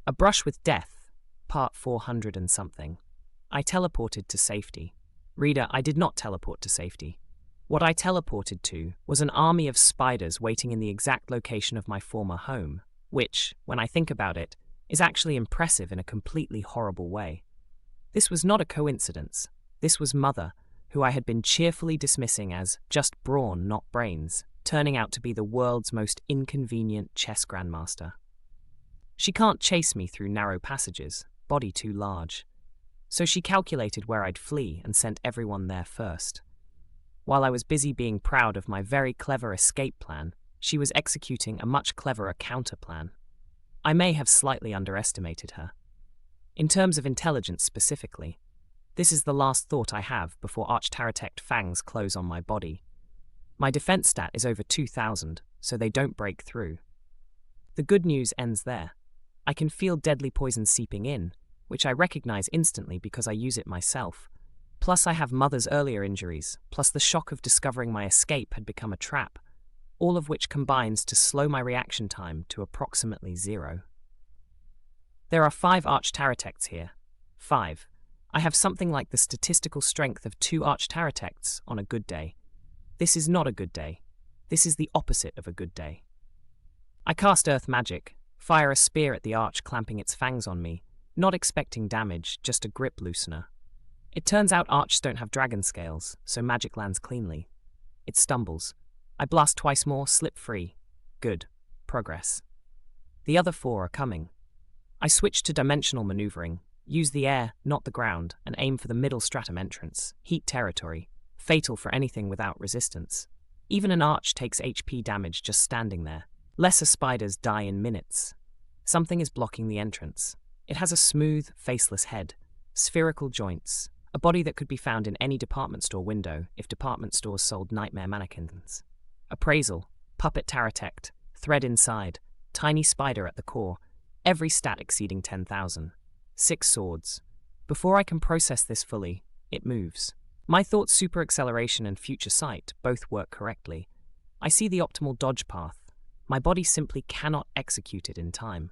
A Brush with Death, part 400 and something. I teleported to safety. Reader, I did not teleport to safety. What I teleported to was an army of spiders waiting in the exact location of my former home, which, when I think about it, is actually impressive in a completely horrible way. This was not a coincidence. This was Mother, who I had been cheerfully dismissing as just brawn, not brains, turning out to be the world's most inconvenient chess grandmaster. She can't chase me through narrow passages, body too large. So she calculated where I'd flee and sent everyone there first. While I was busy being proud of my very clever escape plan, she was executing a much cleverer counter-plan. I may have slightly underestimated her. In terms of intelligence specifically, this is the last thought I have before Arch Taratect fangs close on my body. My defense stat is over 2,000, so they don't break through. The good news ends there. I can feel deadly poison seeping in, which I recognize instantly because I use it myself. Plus I have Mother's earlier injuries, plus the shock of discovering my escape had become a trap, all of which combines to slow my reaction time to approximately 0. There are 5 Arch Taratects here. 5. I have something like the statistical strength of 2 Arch Taratects on a good day. This is not a good day. This is the opposite of a good day. I cast Earth Magic, fire a spear at the arch clamping its fangs on me, not expecting damage, just a grip loosener. It turns out archs don't have dragon scales, so magic lands cleanly. It stumbles. I blast twice more, slip free. Good. Progress. The other 4 are coming. I switch to dimensional maneuvering, use the air, not the ground, and aim for the middle stratum entrance, heat territory, fatal for anything without resistance. Even an arch takes HP damage just standing there. Lesser spiders die in minutes. Something is blocking the entrance. It has a smooth, faceless head, spherical joints, a body that could be found in any department store window if department stores sold nightmare mannequins. Appraisal, Puppet Taratect, thread inside, tiny spider at the core, every stat exceeding 10,000. 6 swords. Before I can process this fully, it moves. My thoughts super acceleration and future sight both work correctly. I see the optimal dodge path. My body simply cannot execute it in time.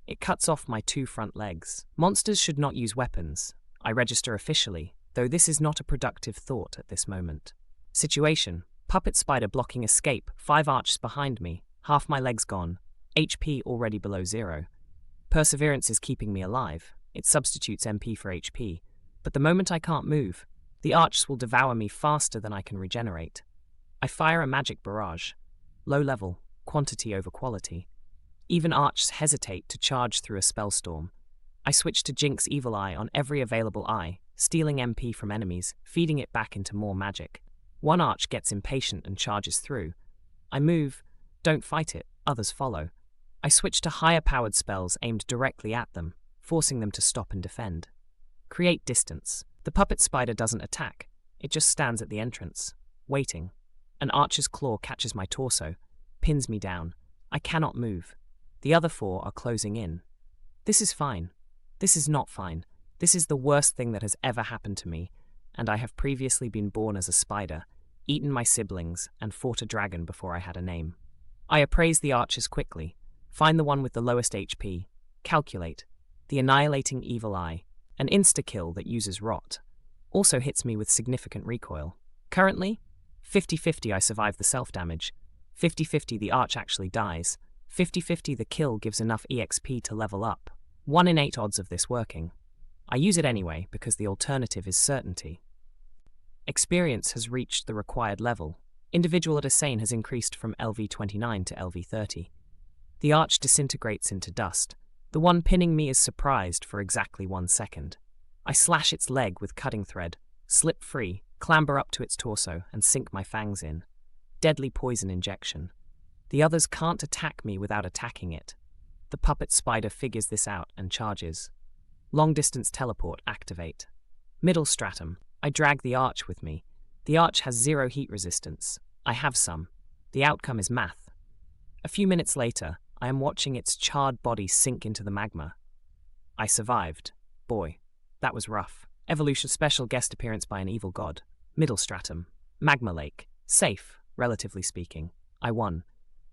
It cuts off my 2 front legs. Monsters should not use weapons. I register officially, though this is not a productive thought at this moment. Situation: puppet spider blocking escape, 5 archs behind me, half my legs gone, HP already below 0. Perseverance is keeping me alive. It substitutes MP for HP. But the moment I can't move, the archs will devour me faster than I can regenerate. I fire a magic barrage. Low level. Quantity over quality. Even archs hesitate to charge through a spellstorm. I switch to Jinx Evil Eye on every available eye, stealing MP from enemies, feeding it back into more magic. One arch gets impatient and charges through. I move, don't fight it, others follow. I switch to higher powered spells aimed directly at them, forcing them to stop and defend. Create distance. The puppet spider doesn't attack, it just stands at the entrance, waiting. An archer's claw catches my torso, pins me down. I cannot move. The other 4 are closing in. This is fine. This is not fine. This is the worst thing that has ever happened to me, and I have previously been born as a spider, eaten my siblings, and fought a dragon before I had a name. I appraise the archers quickly, find the one with the lowest HP, calculate. The Annihilating Evil Eye, an insta-kill that uses rot, also hits me with significant recoil. Currently, 50-50 I survive the self-damage, 50-50 the arch actually dies, 50-50 the kill gives enough EXP to level up. 1 in 8 odds of this working. I use it anyway because the alternative is certainty. Experience has reached the required level. Individual Assane has increased from LV29 to LV30. The arch disintegrates into dust. The one pinning me is surprised for exactly 1 second. I slash its leg with cutting thread, slip free, clamber up to its torso, and sink my fangs in. Deadly poison injection. The others can't attack me without attacking it. The puppet spider figures this out and charges. Long-distance teleport activate. Middle stratum. I drag the arch with me. The arch has 0 heat resistance. I have some. The outcome is math. A few minutes later, I am watching its charred body sink into the magma. I survived. Boy, that was rough. Evolution special guest appearance by an evil god. Middle stratum. Magma lake. Safe, relatively speaking. I won.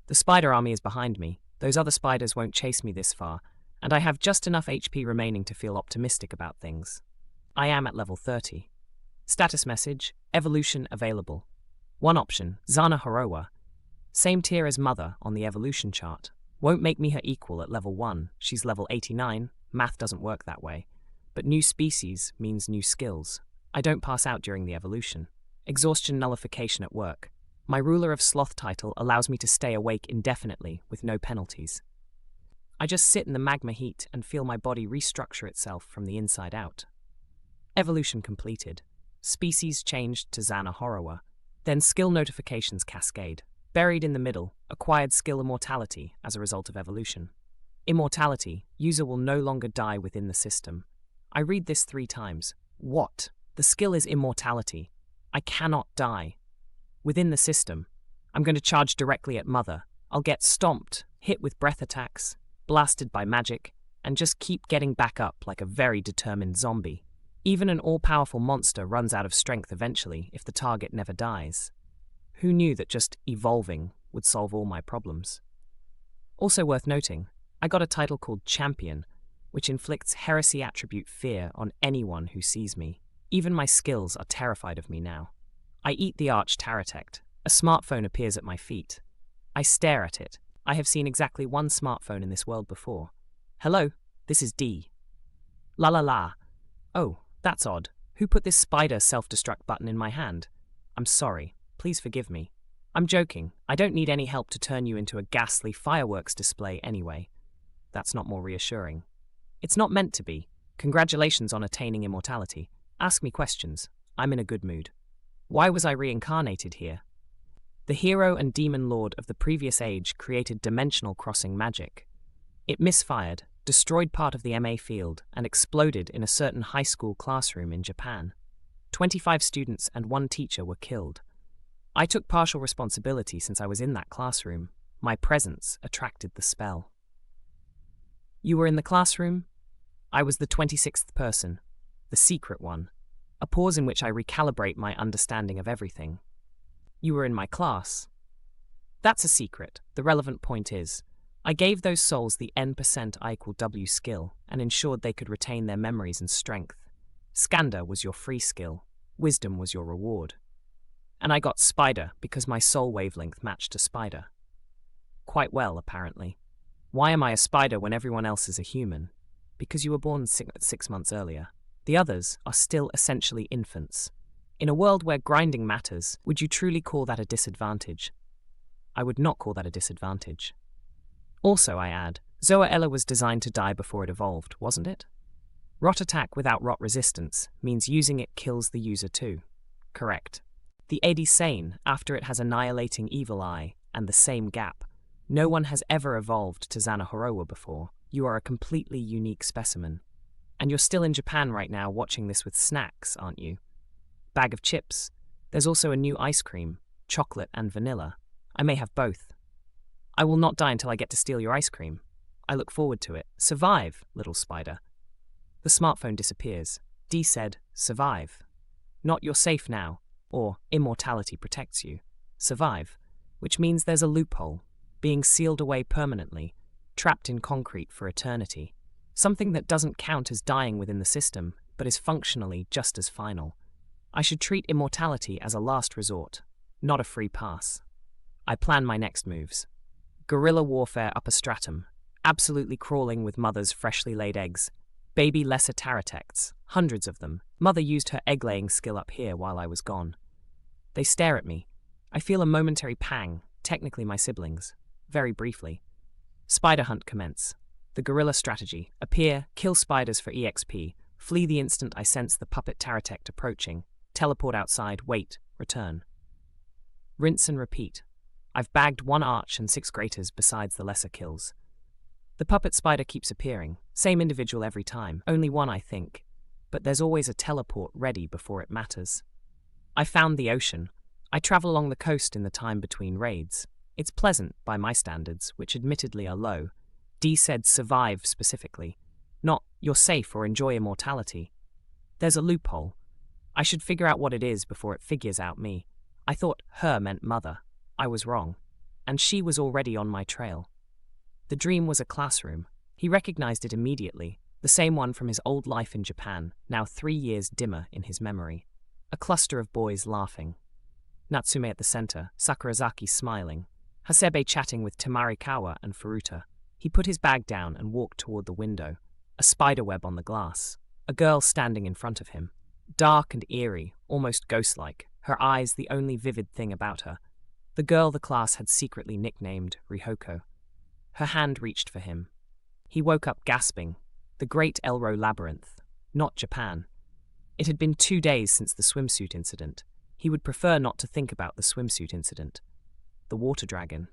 The spider army is behind me. Those other spiders won't chase me this far, and I have just enough HP remaining to feel optimistic about things. I am at level 30. Status message, evolution available. One option, Zana Horowa. Same tier as Mother on the evolution chart. Won't make me her equal at level 1, she's level 89, math doesn't work that way. But new species means new skills. I don't pass out during the evolution. Exhaustion nullification at work. My Ruler of Sloth title allows me to stay awake indefinitely with no penalties. I just sit in the magma heat and feel my body restructure itself from the inside out. Evolution completed. Species changed to Zana Horowa. Then skill notifications cascade. Buried in the middle, acquired skill immortality as a result of evolution. Immortality, user will no longer die within the system. I read this 3 times. What? The skill is immortality. I cannot die. Within the system. I'm going to charge directly at Mother. I'll get stomped, hit with breath attacks, blasted by magic, and just keep getting back up like a very determined zombie. Even an all-powerful monster runs out of strength eventually if the target never dies. Who knew that just evolving would solve all my problems? Also worth noting, I got a title called Champion, which inflicts heresy attribute fear on anyone who sees me. Even my skills are terrified of me now. I eat the Arch Taratect. A smartphone appears at my feet. I stare at it. I have seen exactly one smartphone in this world before. Hello, this is D. La la la. Oh, that's odd. Who put this spider self-destruct button in my hand? I'm sorry. Please forgive me. I'm joking. I don't need any help to turn you into a ghastly fireworks display anyway. That's not more reassuring. It's not meant to be. Congratulations on attaining immortality. Ask me questions. I'm in a good mood. Why was I reincarnated here? The hero and demon lord of the previous age created dimensional crossing magic. It misfired, destroyed part of the MA field, and exploded in a certain high school classroom in Japan. 25 students and 1 teacher were killed. I took partial responsibility since I was in that classroom. My presence attracted the spell. You were in the classroom? I was the 26th person, the secret one, a pause in which I recalibrate my understanding of everything. You were in my class. That's a secret. The relevant point is, I gave those souls the N% I = W skill and ensured they could retain their memories and strength. Skanda was your free skill. Wisdom was your reward. And I got Spider because my soul wavelength matched a spider. Quite well, apparently. Why am I a spider when everyone else is a human? Because you were born 6 months earlier. The others are still essentially infants. In a world where grinding matters, would you truly call that a disadvantage? I would not call that a disadvantage. Also, I add, Zoa was designed to die before it evolved, wasn't it? Rot attack without rot resistance means using it kills the user too. Correct. The AD Sane, after it has Annihilating Evil Eye, and the same gap. No one has ever evolved to Zana Horowa before. You are a completely unique specimen. And you're still in Japan right now watching this with snacks, aren't you? Bag of chips. There's also a new ice cream, chocolate and vanilla. I may have both. I will not die until I get to steal your ice cream. I look forward to it. Survive, little spider. The smartphone disappears. D said, survive. Not you're safe now, or immortality protects you. Survive, which means there's a loophole, being sealed away permanently, trapped in concrete for eternity. Something that doesn't count as dying within the system, but is functionally just as final. I should treat immortality as a last resort, not a free pass. I plan my next moves. Guerrilla warfare upper stratum, absolutely crawling with Mother's freshly laid eggs. Baby lesser Taratects, hundreds of them. Mother used her egg-laying skill up here while I was gone. They stare at me. I feel a momentary pang, technically my siblings. Very briefly. Spider hunt commence. The guerrilla strategy, appear, kill spiders for EXP, flee the instant I sense the Puppet Taratect approaching, teleport outside, wait, return. Rinse and repeat. I've bagged 1 arch and 6 graters besides the lesser kills. The puppet spider keeps appearing, same individual every time, only one I think, but there's always a teleport ready before it matters. I found the ocean. I travel along the coast in the time between raids. It's pleasant by my standards, which admittedly are low. D said survive specifically, not you're safe or enjoy immortality. There's a loophole. I should figure out what it is before it figures out me. I thought her meant Mother. I was wrong, and she was already on my trail. The dream was a classroom. He recognized it immediately, the same one from his old life in Japan, now 3 years dimmer in his memory. A cluster of boys laughing. Natsume at the center, Sakurazaki smiling, Hasebe chatting with Tamarikawa and Furuta. He put his bag down and walked toward the window, a spiderweb on the glass, a girl standing in front of him. Dark and eerie, almost ghost-like, her eyes the only vivid thing about her. The girl the class had secretly nicknamed Rihoko. Her hand reached for him. He woke up gasping. The Great Elro Labyrinth, not Japan. It had been 2 days since the swimsuit incident. He would prefer not to think about the swimsuit incident. The water dragon.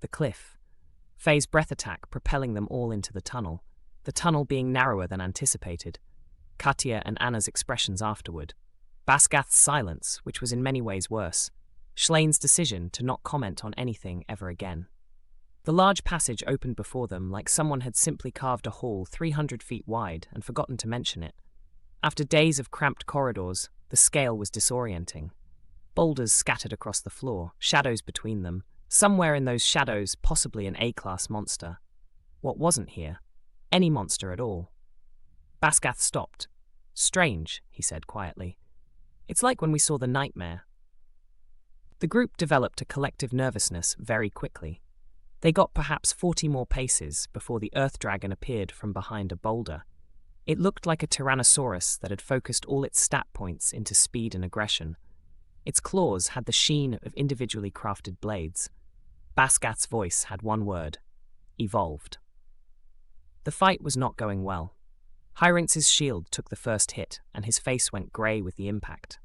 The cliff. Faye's breath attack propelling them all into the tunnel being narrower than anticipated. Katia and Anna's expressions afterward. Baskath's silence, which was in many ways worse. Schleyn's decision to not comment on anything ever again. The large passage opened before them like someone had simply carved a hall 300 feet wide and forgotten to mention it. After days of cramped corridors, the scale was disorienting. Boulders scattered across the floor, shadows between them. Somewhere in those shadows, possibly an A-class monster. What wasn't here? Any monster at all. Baskath stopped. Strange, he said quietly. It's like when we saw the nightmare. The group developed a collective nervousness very quickly. They got perhaps 40 more paces before the earth dragon appeared from behind a boulder. It looked like a tyrannosaurus that had focused all its stat points into speed and aggression. Its claws had the sheen of individually crafted blades. Baskath's voice had one word: evolved. The fight was not going well. Hyrinx's shield took the first hit, and his face went grey with the impact.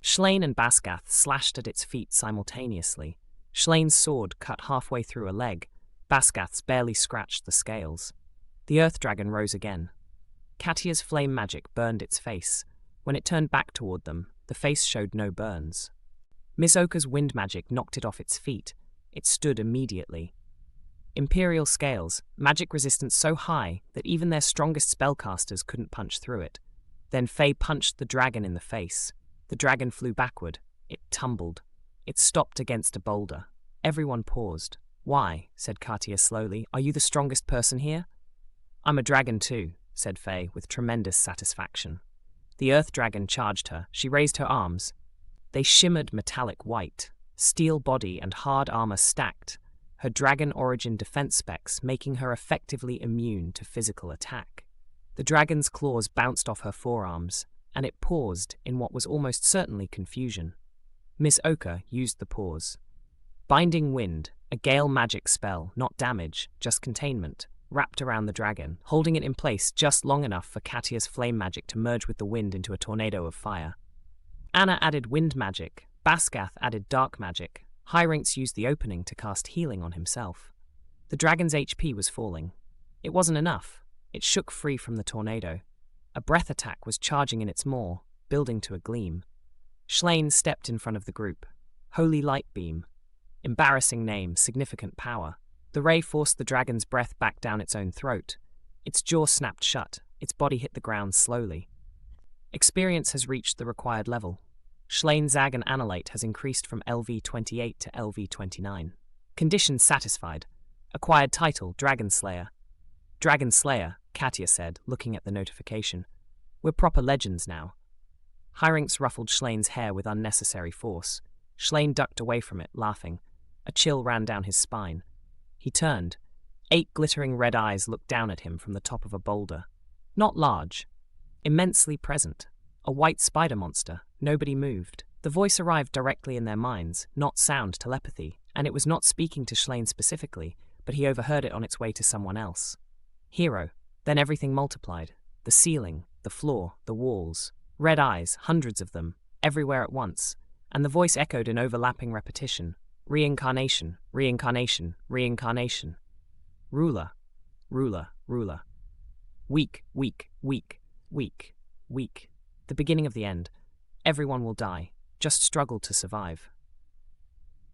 Schleyn and Baskath slashed at its feet simultaneously. Schleyn's sword cut halfway through a leg. Baskath's barely scratched the scales. The earth dragon rose again. Katia's flame magic burned its face. When it turned back toward them, the face showed no burns. Miss Oka's wind magic knocked it off its feet. It stood immediately. Imperial scales, magic resistance so high that even their strongest spellcasters couldn't punch through it. Then Faye punched the dragon in the face. The dragon flew backward. It tumbled. It stopped against a boulder. Everyone paused. "Why?" said Katia slowly. "Are you the strongest person here?" "I'm a dragon too," said Faye with tremendous satisfaction. The earth dragon charged her. She raised her arms. They shimmered metallic white. Steel body and hard armor stacked. Her dragon origin defense specs making her effectively immune to physical attack. The dragon's claws bounced off her forearms, and it paused in what was almost certainly confusion. Miss Oka used the pause. Binding Wind, a gale magic spell, not damage, just containment, wrapped around the dragon, holding it in place just long enough for Katia's flame magic to merge with the wind into a tornado of fire. Anna added wind magic, Baskath added dark magic. Hyrinx used the opening to cast healing on himself. The dragon's HP was falling. It wasn't enough. It shook free from the tornado. A breath attack was charging in its maw, building to a gleam. Schleyn stepped in front of the group. Holy Light Beam. Embarrassing name, significant power. The ray forced the dragon's breath back down its own throat. Its jaw snapped shut. Its body hit the ground slowly. Experience has reached the required level. Schleyn, Zag and Annihilate has increased from LV28 to LV29. Conditions satisfied. Acquired title, Dragon Slayer. Dragon Slayer, Katia said, looking at the notification. We're proper legends now. Hyrinx ruffled Schleyn's hair with unnecessary force. Schleyn ducked away from it, laughing. A chill ran down his spine. He turned. 8 glittering red eyes looked down at him from the top of a boulder. Not large. Immensely present. A white spider monster. Nobody moved. The voice arrived directly in their minds, not sound telepathy, and it was not speaking to Schleyn specifically, but he overheard it on its way to someone else. Hero. Then everything multiplied. The ceiling, the floor, the walls. Red eyes, hundreds of them, everywhere at once, and the voice echoed in overlapping repetition. Reincarnation, reincarnation, reincarnation. Ruler, ruler, ruler. Weak, weak, weak, weak, weak. The beginning of the end. Everyone will die. Just struggle to survive.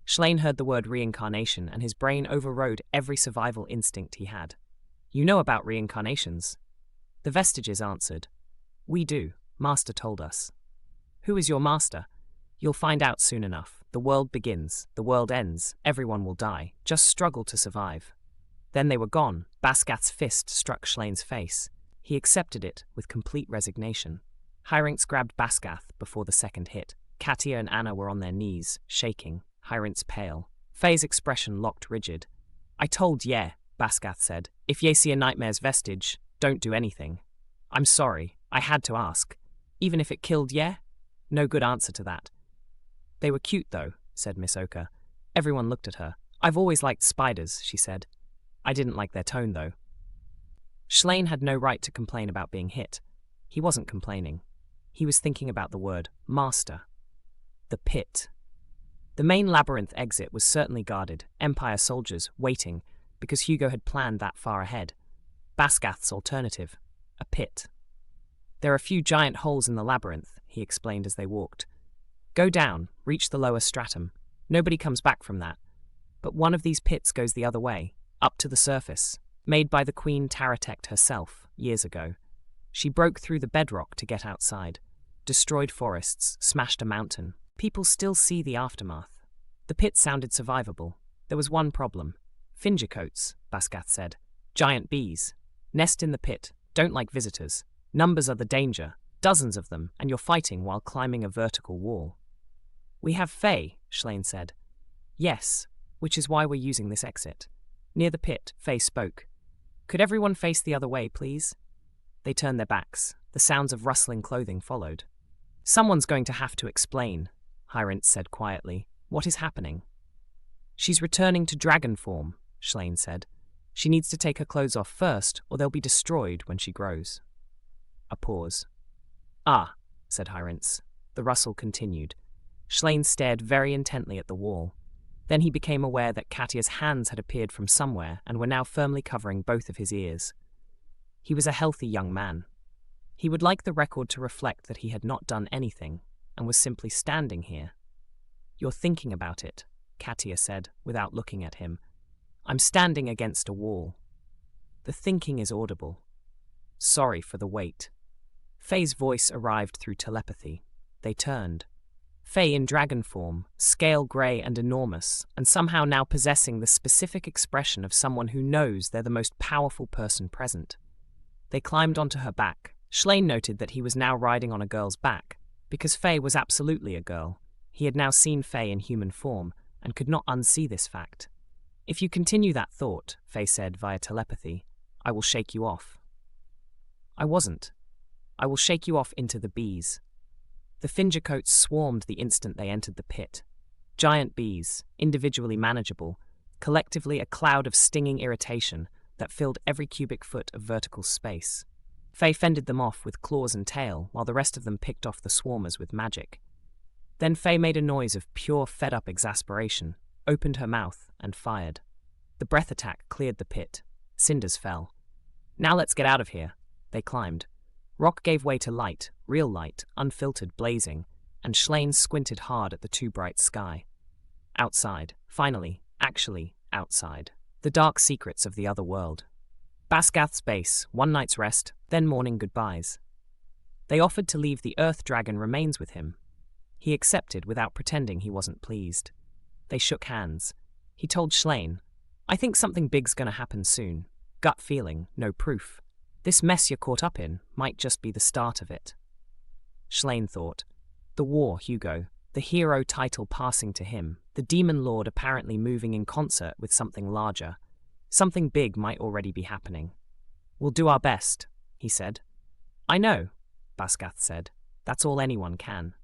Schleyn heard the word reincarnation, and his brain overrode every survival instinct he had. You know about reincarnations? The vestiges answered. We do. Master told us. Who is your master? You'll find out soon enough. The world begins. The world ends. Everyone will die. Just struggle to survive. Then they were gone. Basgath's fist struck Schlane's face. He accepted it with complete resignation. Hyrinx grabbed Basgath before the second hit. Katia and Anna were on their knees, shaking, Hyrinx pale. Faye's expression locked rigid. "I told ye," Basgath said. "If ye see a nightmare's vestige, don't do anything." "I'm sorry, I had to ask. Even if it killed ye?" No good answer to that. "They were cute, though," said Miss Oka. Everyone looked at her. "I've always liked spiders," she said. "I didn't like their tone, though." Schlane had no right to complain about being hit. He wasn't complaining. He was thinking about the word master. The pit. The main labyrinth exit was certainly guarded, Empire soldiers waiting, because Hugo had planned that far ahead. Basgath's alternative, a pit. "There are a few giant holes in the labyrinth," he explained as they walked. "Go down, reach the lower stratum. Nobody comes back from that. But one of these pits goes the other way, up to the surface, made by the Queen Taratect herself, years ago. She broke through the bedrock to get outside, destroyed forests, smashed a mountain. People still see the aftermath. The pit sounded survivable. There was one problem. Fingercoats, Basgath said. Giant bees. Nest in the pit, don't like visitors. Numbers are the danger, dozens of them, and you're fighting while climbing a vertical wall. "We have Faye," Schlane said. "Yes, which is why we're using this exit." Near the pit, Faye spoke. "Could everyone face the other way, please?" They turned their backs. The sounds of rustling clothing followed. "Someone's going to have to explain," Hyrinx said quietly. "What is happening?" "She's returning to dragon form," Schlane said. "She needs to take her clothes off first, or they'll be destroyed when she grows." A pause. "Ah," said Hyrinx. The rustle continued. Schlane stared very intently at the wall. Then he became aware that Katia's hands had appeared from somewhere and were now firmly covering both of his ears. He was a healthy young man. He would like the record to reflect that he had not done anything and was simply standing here. "You're thinking about it," Katia said, without looking at him. "I'm standing against a wall." The thinking is audible. "Sorry for the wait." Faye's voice arrived through telepathy. They turned. Faye in dragon form, scale grey and enormous, and somehow now possessing the specific expression of someone who knows they're the most powerful person present. They climbed onto her back. Schlane noted that he was now riding on a girl's back, because Faye was absolutely a girl. He had now seen Faye in human form, and could not unsee this fact. "If you continue that thought," Faye said via telepathy, "I will shake you off." I wasn't. "I will shake you off into the bees." The Fingercoats swarmed the instant they entered the pit. Giant bees, individually manageable, collectively a cloud of stinging irritation that filled every cubic foot of vertical space. Faye fended them off with claws and tail, while the rest of them picked off the swarmers with magic. Then Faye made a noise of pure fed-up exasperation, opened her mouth, and fired. The breath attack cleared the pit. Cinders fell. "Now let's get out of here." They climbed. Rock gave way to light, real light, unfiltered, blazing, and Schlane squinted hard at the too bright sky. Outside, finally, actually, outside. The dark secrets of the other world. Basgath's base, one night's rest, then morning goodbyes. They offered to leave the Earth Dragon remains with him. He accepted without pretending he wasn't pleased. They shook hands. He told Schlane, "I think something big's gonna happen soon. Gut feeling, no proof. This mess you're caught up in might just be the start of it." Schlane thought. The war, Hugo. The hero title passing to him. The demon lord apparently moving in concert with something larger. Something big might already be happening. "We'll do our best," he said. "I know," Basgath said. "That's all anyone can."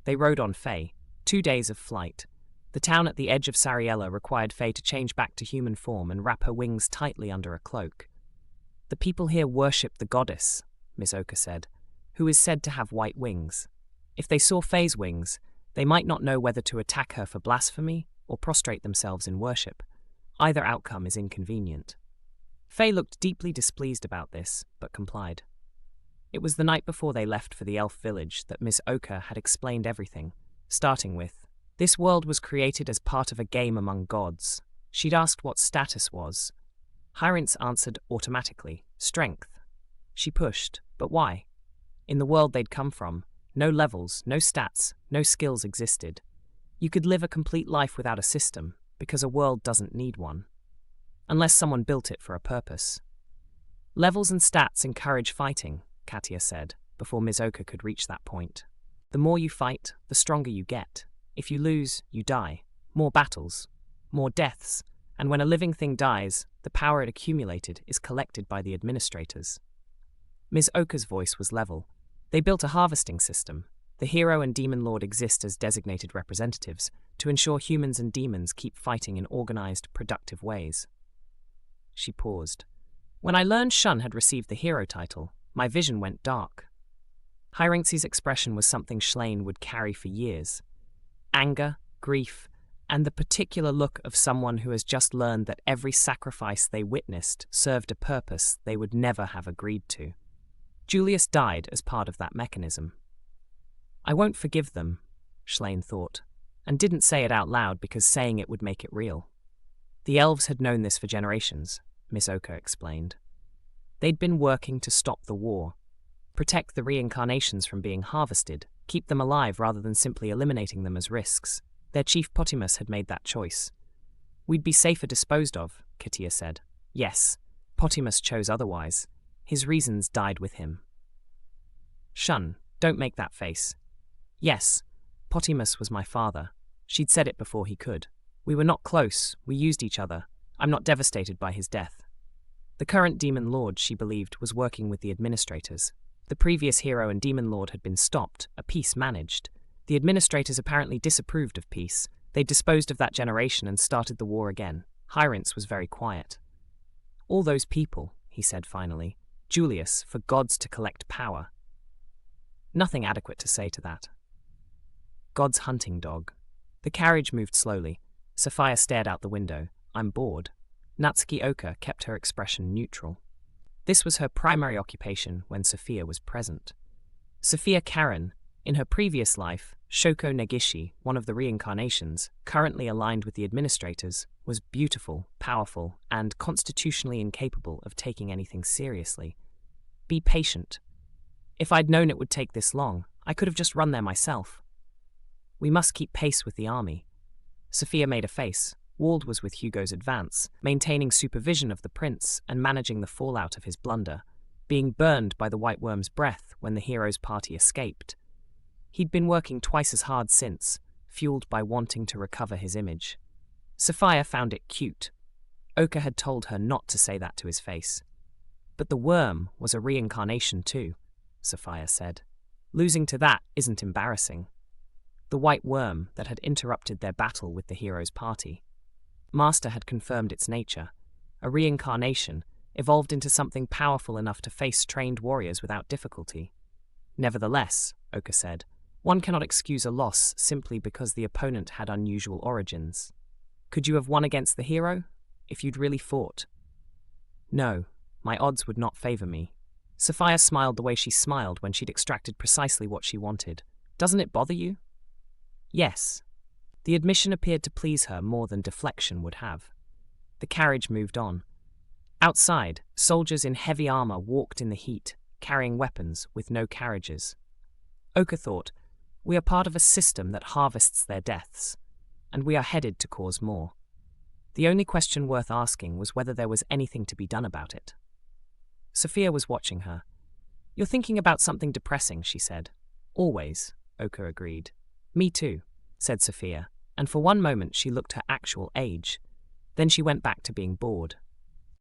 They rode on Faye. 2 days of flight. The town at the edge of Sariella required Faye to change back to human form and wrap her wings tightly under a cloak. "The people here worship the goddess," Miss Oka said, "who is said to have white wings. If they saw Faye's wings, they might not know whether to attack her for blasphemy or prostrate themselves in worship. Either outcome is inconvenient." Faye looked deeply displeased about this, but complied. It was the night before they left for the elf village that Miss Oka had explained everything, starting with, "This world was created as part of a game among gods." She'd asked what status was. Hyrinx answered automatically, "Strength." She pushed, but why? In the world they'd come from, no levels, no stats, no skills existed. You could live a complete life without a system, because a world doesn't need one. unless someone built it for a purpose. Levels and stats encourage fighting, Katia said, before Ms. Oka could reach that point. The more you fight, the stronger you get. If you lose, you die. More battles, more deaths, and when a living thing dies, the power it accumulated is collected by the administrators. Ms. Oka's voice was level. They built a harvesting system. The hero and demon lord exist as designated representatives to ensure humans and demons keep fighting in organized, productive ways. She paused. When I learned Shun had received the hero title, my vision went dark. Hyrinxi's expression was something Schlain would carry for years. Anger, grief, and the particular look of someone who has just learned that every sacrifice they witnessed served a purpose they would never have agreed to. Julius died as part of that mechanism. I won't forgive them, Schlain thought, and didn't say it out loud because saying it would make it real. The elves had known this for generations, Miss Oka explained. They'd been working to stop the war, protect the reincarnations from being harvested, keep them alive rather than simply eliminating them as risks. Their chief Potimus had made that choice. We'd be safer disposed of, Katia said. Yes, Potimus chose otherwise. His reasons died with him. Shun, don't make that face. Yes, Potimus was my father. She'd said it before he could. We were not close, we used each other. I'm not devastated by his death. The current demon lord, she believed, was working with the administrators. The previous hero and demon lord had been stopped, a peace managed. The administrators apparently disapproved of peace. They disposed of that generation and started the war again. Hyrinx was very quiet. All those people, he said finally. Julius, for gods to collect power. Nothing adequate to say to that. God's hunting dog. The carriage moved slowly. Sophia stared out the window. I'm bored. Natsuki Oka kept her expression neutral. This was her primary occupation when Sophia was present. Sophia Karen, in her previous life, Shoko Negishi, one of the reincarnations, currently aligned with the administrators, was beautiful, powerful, and constitutionally incapable of taking anything seriously. Be patient. If I'd known it would take this long, I could have just run there myself. We must keep pace with the army. Sophia made a face. Wald was with Hugo's advance, maintaining supervision of the prince and managing the fallout of his blunder, being burned by the White Worm's breath when the hero's party escaped. He'd been working twice as hard since, fueled by wanting to recover his image. Sophia found it cute. Oka had told her not to say that to his face. But the worm was a reincarnation too, Sophia said. Losing to that isn't embarrassing. The White Worm that had interrupted their battle with the hero's party. Master had confirmed its nature. A reincarnation evolved into something powerful enough to face trained warriors without difficulty. Nevertheless, Oka said, one cannot excuse a loss simply because the opponent had unusual origins. Could you have won against the hero, if you'd really fought? No, my odds would not favor me. Sophia smiled the way she smiled when she'd extracted precisely what she wanted. Doesn't it bother you? Yes. The admission appeared to please her more than deflection would have. The carriage moved on. Outside, soldiers in heavy armor walked in the heat, carrying weapons with no carriages. Oka thought, we are part of a system that harvests their deaths, and we are headed to cause more. The only question worth asking was whether there was anything to be done about it. Sophia was watching her. You're thinking about something depressing, she said. Always, Oka agreed. Me too, said Sophia, and for one moment she looked her actual age. Then she went back to being bored.